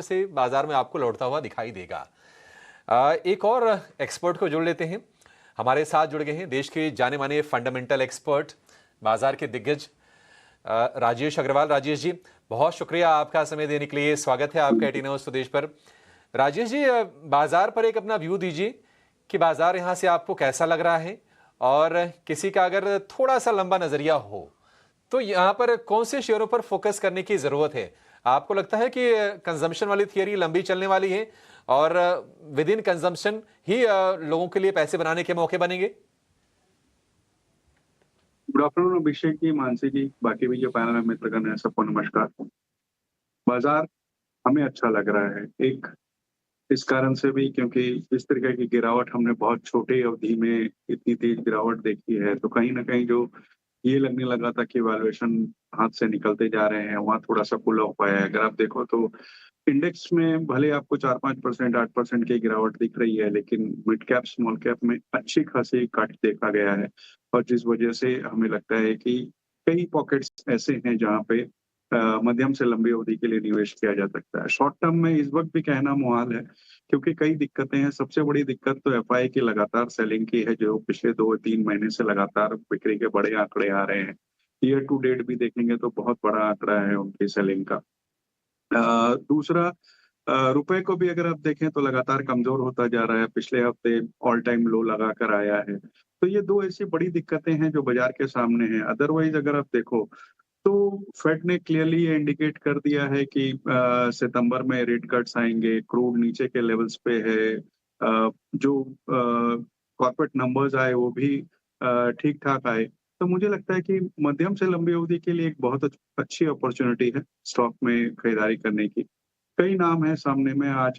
से बाजार में आपको लौटता हुआ दिखाई देगा। एक और एक्सपर्ट को जोड़ लेते हैं। हमारे साथ जुड़ गए हैं देश के जाने माने फंडामेंटल एक्सपर्ट, बाजार के दिग्गज राजेश अग्रवाल। राजेश जी, बहुत शुक्रिया आपका समय देने के लिए। स्वागत है आपका 18 आवर्स स्वदेश पर। राजेश जी, बाजार पर एक अपना व्यू दीजिए कि बाजार यहां से आपको कैसा लग रहा है, और किसी का अगर थोड़ा सा लंबा नजरिया हो तो यहां पर कौन से शेयरों पर फोकस करने की जरूरत है। आपको लगता है कि कंजम्पशन वाली थियरी लंबी चलने वाली है और विद इन कंजम्पशन ही लोगों के लिए पैसे बनाने के मौके बनेंगे? गुड आफ्टरनून अभिषेक जी, मानसी जी, बाकी भी जो पैनल में मित्रगण है, सबको नमस्कार। बाजार हमें अच्छा लग रहा है, एक इस कारण से भी क्योंकि इस तरीके की गिरावट हमने बहुत छोटे अवधि में इतनी तेज गिरावट देखी है, तो कहीं न कहीं जो ये लगने लगा था कि वैल्यूएशन हाथ से निकलते जा रहे हैं, वहाँ थोड़ा-सा कूल ऑफ आया है। अगर आप देखो तो इंडेक्स में भले आपको 4-5%, 8% की गिरावट दिख रही है, लेकिन मिड कैप, स्मॉल कैप में अच्छी खासी कट देखा गया है, और जिस वजह से हमें लगता है कि कई पॉकेट्स ऐसे हैं जहाँ पे मध्यम से लंबी अवधि के लिए निवेश किया जा सकता है। शॉर्ट टर्म में इस वक्त भी कहना मुहाल है, क्योंकि कई दिक्कतें हैं। सबसे बड़ी दिक्कत तो एफआई की लगातार सेलिंग की है, जो पिछले 2-3 महीने से लगातार बिक्री के बड़े आंकड़े आ रहे हैं। ईयर टू डेट भी देखेंगे तो बहुत बड़ा आंकड़ा है उनकी सेलिंग का। दूसरा, रुपए को भी अगर आप देखें तो लगातार कमज़ोर होता जा रहा है, पिछले हफ्ते ऑल टाइम लो लगा कर आया है। तो ये 2 ऐसी बड़ी दिक्कतें हैं जो बाज़ार के सामने हैं। अदरवाइज़ अगर आप देखो तो फेड ने क्लियरली ये इंडिकेट कर दिया है कि सितंबर में रेट कट्स आएँगे, क्रूड नीचे के लेवल्स पे है। जो कॉर्पोरेट नंबर्स आए वो भी ठीक-ठाक आए। तो मुझे लगता है कि मध्यम से लंबी अवधि के लिए एक बहुत अच्छी अपॉर्च्युनिटी है स्टॉक में खरीदारी करने की। कई नाम हैं सामने में आज।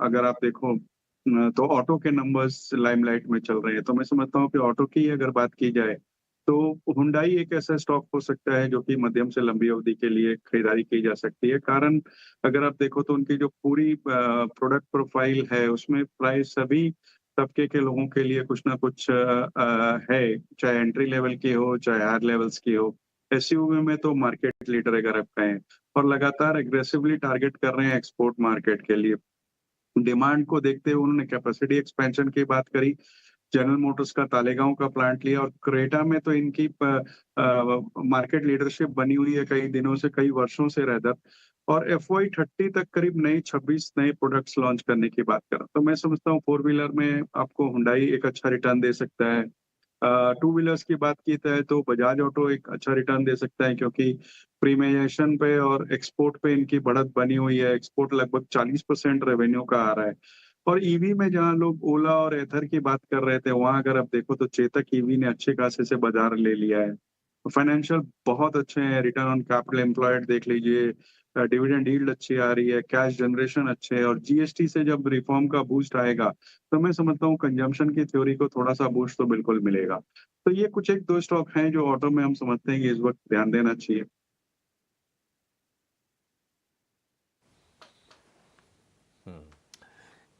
अगर आप देखो तो ऑटो के नंबर्स लाइमलाइट में चल रहे हैं, तो मैं समझता हूँ कि ऑटो की अगर बात की जाए, तो हुंडई एक ऐसा स्टॉक हो सकता है जो कि मध्यम से लंबी अवधि के लिए खरीदारी की जा सकती है। कारण अगर आप देखो तो उनकी जो पूरी प्रोडक्ट प्रोफाइल है, उसमें प्राय सभी तबके के लोगों के लिए कुछ ना कुछ है, चाहे एंट्री लेवल की हो, चाहे हायर लेवल्स की हो। एसयूवी में तो मार्केट लीडर अगर आप कहें, और लगातार एग्रेसिवली टारगेट कर रहे हैं एक्सपोर्ट मार्केट के लिए। डिमांड को देखते हुए उन्होंने कैपेसिटी एक्सपेंशन की बात करी। जनरल मोटर्स का तालेगांव का प्लांट लिया, और क्रेटा में तो इनकी मार्केट लीडरशिप बनी हुई है कई दिनों से, कई वर्षों से रेदर। और एफवाई 30 तक करीब नई 26 नए प्रोडक्ट्स लॉन्च करने की बात कर रहा हूँ। तो मैं समझता हूँ फोर व्हीलर में आपको हुंडई एक अच्छा रिटर्न दे सकता है। टू व्हीलर्स की बात की जाए तो बजाज ऑटो एक अच्छा रिटर्न दे सकता है, क्योंकि प्रीमियमेशन पे और एक्सपोर्ट पे इनकी बढ़त बनी हुई है। एक्सपोर्ट लगभग 40% रेवेन्यू का आ रहा है। और ईवी में जहाँ लोग ओला और एथर की बात कर रहे थे, वहाँ अगर आप देखो तो चेतक ईवी ने अच्छे खासे से बाजार ले लिया है। फाइनेंशियल बहुत अच्छे हैं, रिटर्न ऑन कैपिटल एम्प्लॉयड देख लीजिए, डिविडेंड यील्ड अच्छी आ रही है, कैश जनरेशन अच्छे है, और जीएसटी से जब रिफॉर्म का बूस्ट आएगा, तो मैं समझता हूँ कंजम्पशन की थ्योरी को थोड़ा-सा बूस्ट तो बिल्कुल मिलेगा। तो ये कुछ 1-2 स्टॉक हैं जो ऑटो में हम समझते हैं कि इस वक़्त ध्यान देना चाहिए।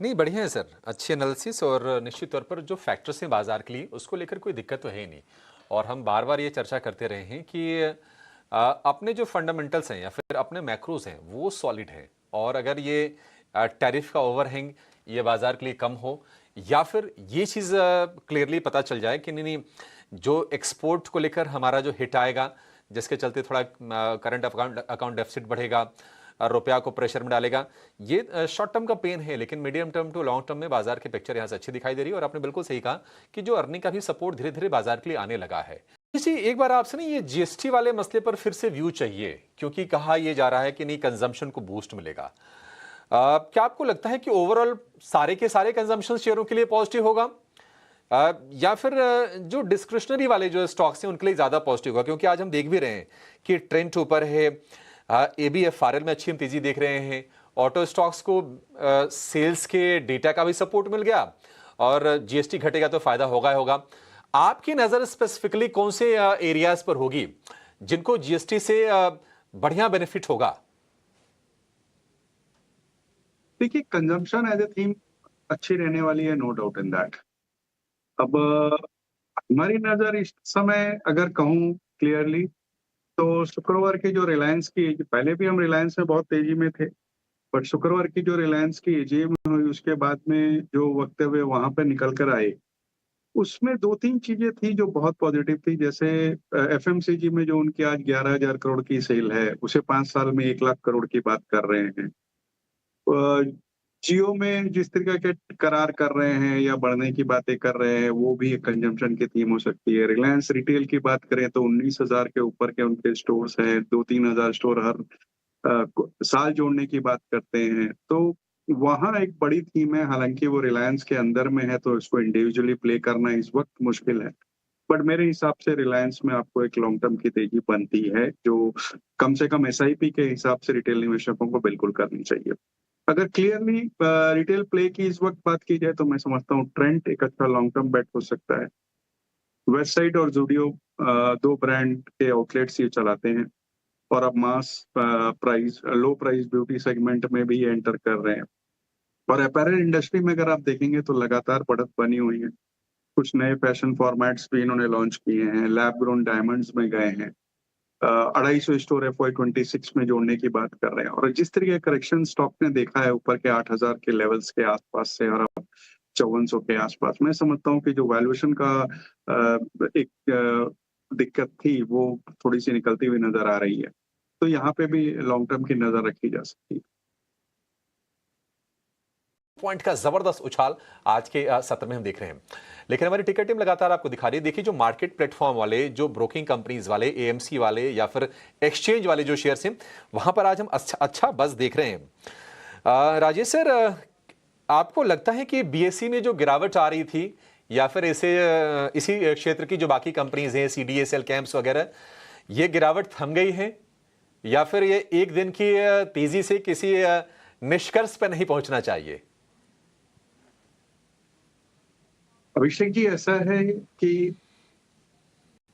नहीं, बढ़िया है सर, अच्छी एनालिसिस। और निश्चित तौर पर जो फैक्टर्स हैं बाजार के लिए, उसको लेकर कोई दिक्कत तो है ही नहीं। और हम बार बार ये चर्चा करते रहे हैं कि अपने जो फंडामेंटल्स हैं या फिर अपने मैक्रोज हैं वो सॉलिड हैं। और अगर ये टैरिफ का ओवरहैंग ये बाजार के लिए कम हो, या फिर ये चीज़ क्लियरली पता चल जाए कि नहीं नहीं, जो एक्सपोर्ट को लेकर हमारा जो हिट आएगा, जिसके चलते थोड़ा करंट अकाउंट अकाउंट डेफिसिट बढ़ेगा, रुपया को प्रेशर में डालेगा, ये शॉर्ट टर्म का पेन है। लेकिन medium term to long term में बाजार की पिक्चर यहां से अच्छी दिखाई दे रही है। और आपने बिल्कुल सही कहा कि जो अर्निंग का भी सपोर्ट धीरे धीरे बाजार के लिए आने लगा है। जी, एक बार आपसे ना ये जीएसटी वाले मसले पर फिर से व्यू चाहिए, क्योंकि कहा यह जा रहा है कि नहीं, कंजम्पशन को बूस्ट मिलेगा। क्या आपको लगता है कि ओवरऑल सारे के सारे कंजम्पशन शेयरों के लिए पॉजिटिव होगा, या फिर जो डिस्क्रिशनरी वाले जो स्टॉक्स हैं उनके लिए ज्यादा पॉजिटिव होगा? क्योंकि आज हम देख भी रहे हैं कि ट्रेंड ऊपर है। एबीएफआरएल में अच्छी हम तेजी देख रहे हैं। ऑटो स्टॉक्स को सेल्स के डेटा का भी सपोर्ट मिल गया, और जीएसटी घटेगा तो फायदा होगा ही होगा। आपकी नजर स्पेसिफिकली कौन से एरियाज पर होगी जिनको जीएसटी से बढ़िया बेनिफिट होगा? देखिए, कंजम्पशन एज़ अ थीम अच्छी रहने वाली है, नो डाउट इन दैट। अब हमारी नज़र इस समय अगर कहूँ क्लियरली, तो शुक्रवार की जो रिलायंस की, पहले भी हम रिलायंस में बहुत तेज़ी में थे। बट शुक्रवार की जो रिलायंस की एजीएम हुई उसके बाद में जो वक्तव्य वहां पे निकल कर आए, उसमें 2-3 चीजें थी जो बहुत पॉजिटिव थी। जैसे एफएमसीजी में जो उनकी आज 11,000 करोड़ की सेल है, उसे 5 साल में 1 लाख करोड़ की बात कर रहे हैं। जियो में जिस तरीके के करार कर रहे हैं या बढ़ने की बातें कर रहे हैं, वो भी एक कंजम्पशन की थीम हो सकती है। रिलायंस रिटेल की बात करें तो 19,000 के ऊपर के उनके स्टोर्स हैं, 2-3 हज़ार स्टोर हर साल जोड़ने की बात करते हैं। तो वहाँ एक बड़ी थीम है, हालाँकि वो रिलायंस के अंदर में है तो इसको इंडिविजुअली प्ले करना इस वक़्त मुश्किल है। बट मेरे हिसाब से रिलायंस में आपको एक लॉन्ग टर्म की तेज़ी बनती है, जो कम से कम एसआईपी के हिसाब से रिटेल निवेशकों को बिल्कुल करनी चाहिए। अगर क्लियरली रिटेल प्ले की इस वक़्त बात की जाए तो मैं समझता हूँ ट्रेंट एक अच्छा लॉन्ग टर्म बेट हो सकता है। वेस्टसाइड और ज़ूडियो 2 ब्रांड के आउटलेट्स ये चलाते हैं और अब मास लो प्राइस ब्यूटी सेगमेंट में भी ये एंटर कर रहे हैं। और अपैरेल इंडस्ट्री में अगर आप देखेंगे तो लगातार बढ़त बनी हुई है। कुछ नए फैशन फॉर्मेट्स भी इन्होंने लॉन्च किए हैं, लैब ग्रोन डायमंड्स में गए हैं। 250 स्टोर एफवाई 26 में जोड़ने की बात कर रहे हैं और जिस तरीके का करेक्शन स्टॉक ने देखा है ऊपर के 8,000 के लेवल्स के आसपास से और अब 5400 के आसपास, मैं समझता हूँ कि जो वैल्यूएशन का एक दिक्कत थी वो थोड़ी सी निकलती हुई नजर आ रही है। तो यहाँ पे भी लॉन्ग टर्म की नजर रखी जा सकती है। पॉइंट का जबरदस्त उछाल आज के सत्र में हम देख रहे हैं। लेकिन हमारी टिकट टीम लगातार आपको दिखा रही है। देखिए, जो मार्केट प्लेटफॉर्म वाले, जो ब्रोकिंग कंपनीज वाले, एएमसी वाले या फिर एक्सचेंज वाले जो शेयर्स हैं, वहां पर आज हम अच्छा बज़ देख रहे हैं। राजेश सर, आपको लगता है कि बीएसई में जो गिरावट आ रही थी या फिर इसी क्षेत्र की जो बाकी कंपनीज हैं, सीडीएसएल, कैंप्स वगैरह, ये गिरावट थम गई है या फिर ये एक दिन की तेजी से किसी निष्कर्ष पर नहीं पहुंचना चाहिए? अभिषेक जी, ऐसा है कि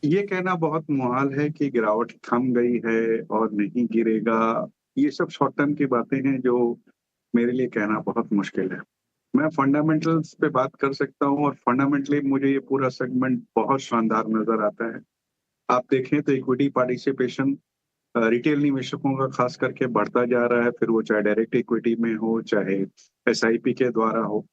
ये कहना बहुत मुहाल है कि गिरावट थम गई है और नहीं गिरेगा। ये सब शॉर्ट टर्म की बातें हैं जो मेरे लिए कहना बहुत मुश्किल है। मैं फंडामेंटल्स पे बात कर सकता हूँ और फंडामेंटली मुझे ये पूरा सेगमेंट बहुत शानदार नजर आता है। आप देखें तो इक्विटी पार्टिसिपेशन रिटेल निवेशकों का खास करके बढ़ता जा रहा है, फिर वो चाहे डायरेक्ट इक्विटी में हो, चाहे एसआईपी के द्वारा हो।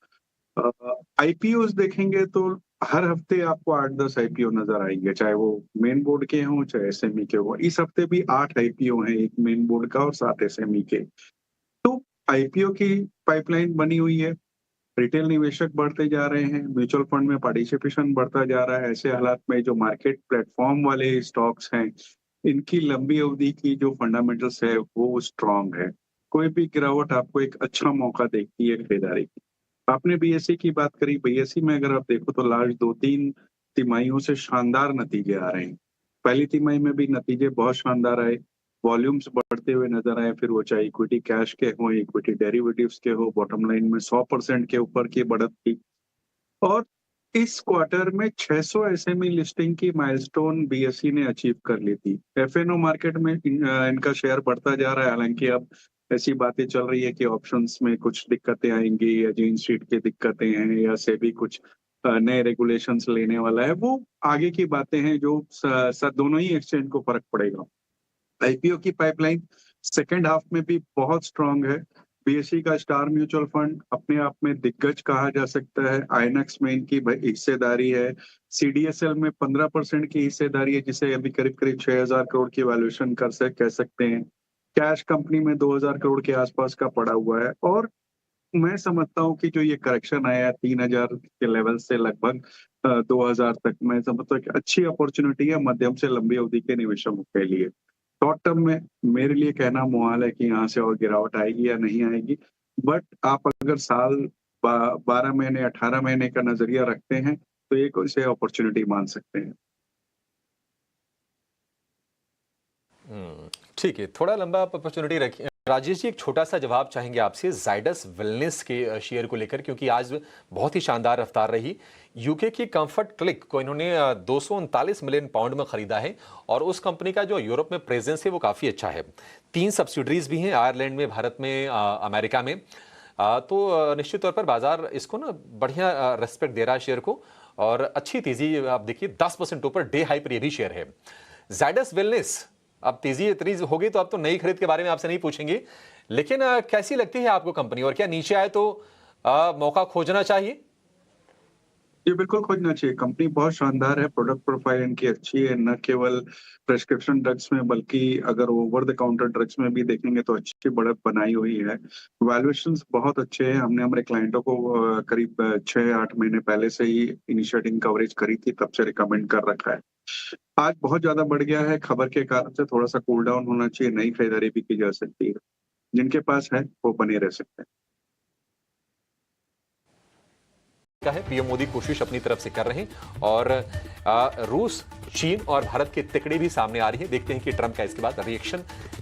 आईपीओ देखेंगे तो हर हफ्ते आपको 8-10 आईपीओ नजर आएंगे, चाहे वो मेन बोर्ड के हों चाहे एसएमई के हों। इस हफ्ते भी 8 आईपीओ हैं, एक मेन बोर्ड का और 7 एसएमई के। तो आईपीओ की पाइपलाइन बनी हुई है, रिटेल निवेशक बढ़ते जा रहे हैं, म्यूचुअल फंड में पार्टिसिपेशन बढ़ता जा रहा है। ऐसे हालात में जो मार्केट प्लेटफॉर्म वाले स्टॉक्स हैं, इनकी लंबी अवधि की जो फंडामेंटल्स है वो स्ट्रांग है। कोई भी गिरावट आपको एक अच्छा मौका देती है खरीदारी की। आपने बीएसई की बात करी, बीएसई में अगर आप देखो तो लास्ट 2-3 तिमाहियों से शानदार नतीजे आ रहे हैं। पहली तिमाही में भी नतीजे बहुत शानदार आए, वॉल्यूम्स बढ़ते हुए नजर आए, फिर वो चाहे इक्विटी कैश के हों, इक्विटी डेरिवेटिव्स के हो, बॉटम लाइन में 100% के ऊपर की बढ़त थी। और इस क्वार्टर में 600 एसएमई लिस्टिंग की माइलस्टोन बीएसई ने अचीव कर ली थी। एफएनओ मार्केट में इनका शेयर बढ़ता जा रहा है, हालांकि अब ऐसी बातें चल रही है कि ऑप्शंस में कुछ दिक्कतें आएंगी या जीन स्ट्रीट की दिक्कतें हैं या सेबी कुछ नए रेगुलेशंस लेने वाला है। वो आगे की बातें हैं जो दोनों ही एक्सचेंज को फर्क पड़ेगा। आईपीओ की पाइपलाइन सेकेंड हाफ में भी बहुत स्ट्रांग है। बीएसई का स्टार म्यूचुअल फंड अपने आप में दिग्गज कहा जा सकता है। आईएनएक्स में इनकी हिस्सेदारी है, सीडीएसएल में 15% की हिस्सेदारी है, जिसे अभी करीब करीब 6,000 करोड़ की वैल्यूएशन कह सकते हैं। कैश कंपनी में 2,000 करोड़ के आसपास का पड़ा हुआ है और मैं समझता हूँ कि जो ये करेक्शन आया है 3,000 के लेवल से लगभग 2,000 तक, मैं समझता हूँ कि अच्छी अपॉर्चुनिटी है मध्यम से लंबी अवधि के निवेशकों के लिए। शॉर्ट टर्म में मेरे लिए कहना मुहाल है कि यहाँ से और गिरावट आएगी या नहीं आएगी। बट आप अगर साल 12 महीने 18 महीने का नजरिया रखते हैं तो एक इसे अपॉर्चुनिटी मान सकते हैं। ठीक है, थोड़ा लंबा अपॉर्चुनिटी रखिए। राजेश जी, एक छोटा सा जवाब चाहेंगे आपसे जाइडस वेलनेस के शेयर को लेकर, क्योंकि आज बहुत ही शानदार रफ्तार रही। यूके की कंफर्ट क्लिक को इन्होंने 239 मिलियन पाउंड में खरीदा है और उस कंपनी का जो यूरोप में प्रेजेंस है वो काफ़ी अच्छा है। 3 सब्सिडरीज भी हैं, आयरलैंड में, भारत में, अमेरिका में। तो निश्चित तौर पर बाजार इसको ना बढ़िया रेस्पेक्ट दे रहा है शेयर को और अच्छी तेजी आप देखिए 10% ऊपर डे हाई पर ये भी शेयर है। जाइडस वेलनेस, अब तेजी इतनी होगी तो अब तो नई खरीद के बारे में आपसे नहीं पूछेंगे, लेकिन कैसी लगती है आपको कंपनी, और क्या नीचे आए तो मौका खोजना चाहिए? जी, बिल्कुल खोजना चाहिए। कंपनी बहुत शानदार है, प्रोडक्ट प्रोफाइल इनकी अच्छी है, न केवल प्रिस्क्रिप्शन ड्रग्स में बल्कि अगर ओवर द काउंटर ड्रग्स में भी देखेंगे तो अच्छी बढ़त बनाई हुई है। वैल्यूएशंस बहुत अच्छे हैं, हमने हमारे क्लाइंटों को करीब 6-8 महीने पहले से ही इनिशिएटिंग कवरेज करी थी, तब से रिकमेंड कर रखा है। आज बहुत ज़्यादा बढ़ गया है, खबर के कारण से थोड़ा-सा कूल डाउन होना चाहिए, नई खरीदारी भी की जा सकती है। जिनके पास है, वो बने रह सकते हैं। का है पीएम मोदी कोशिश अपनी तरफ से कर रहे हैं, और रूस, चीन और भारत के तिकड़े भी सामने आ रही हैं। देखते हैं कि ट्रंप का इसके बाद रिएक्शन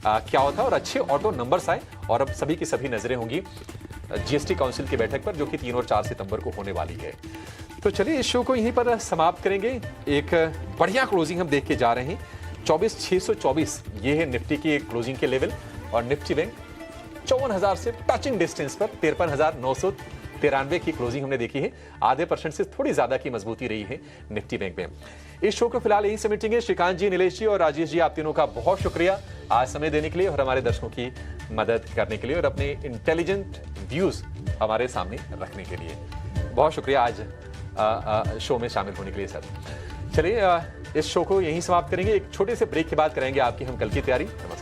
क्या होता है, और अच्छे ऑटो नंबर्स आए, और अब सभी की सभी नजरें होंगी जीएसटी काउंसिल की बैठक पर, जो कि 3 और 4 सितंबर को होने वाली है। तो चलिए इस शो को यहीं पर समाप्त करेंगे। एक बढ़िया क्लोजिंग हम देख के जा रहे हैं। 24,624 ये है निफ्टी की क्लोजिंग के लेवल, और निफ्टी बैंक 54,000 से टचिंग डिस्टेंस पर 53,993 की क्लोजिंग हमने देखी है। आधे % से थोड़ी ज्यादा की मजबूती रही है निफ्टी बैंक में। इस शो को फिलहाल यही समेटेंगे। श्रीकांत जी, नीलेश जी और राजेश जी, आप तीनों का बहुत शुक्रिया आज समय देने के लिए और हमारे दर्शकों की मदद करने के लिए और अपने इंटेलिजेंट व्यूज हमारे सामने रखने के लिए। बहुत शुक्रिया आज शो में शामिल होने के लिए सर। चलिए इस शो को यहीं समाप्त करेंगे। एक छोटे से ब्रेक के बाद करेंगे आपकी हम कल की तैयारी। नमस्कार।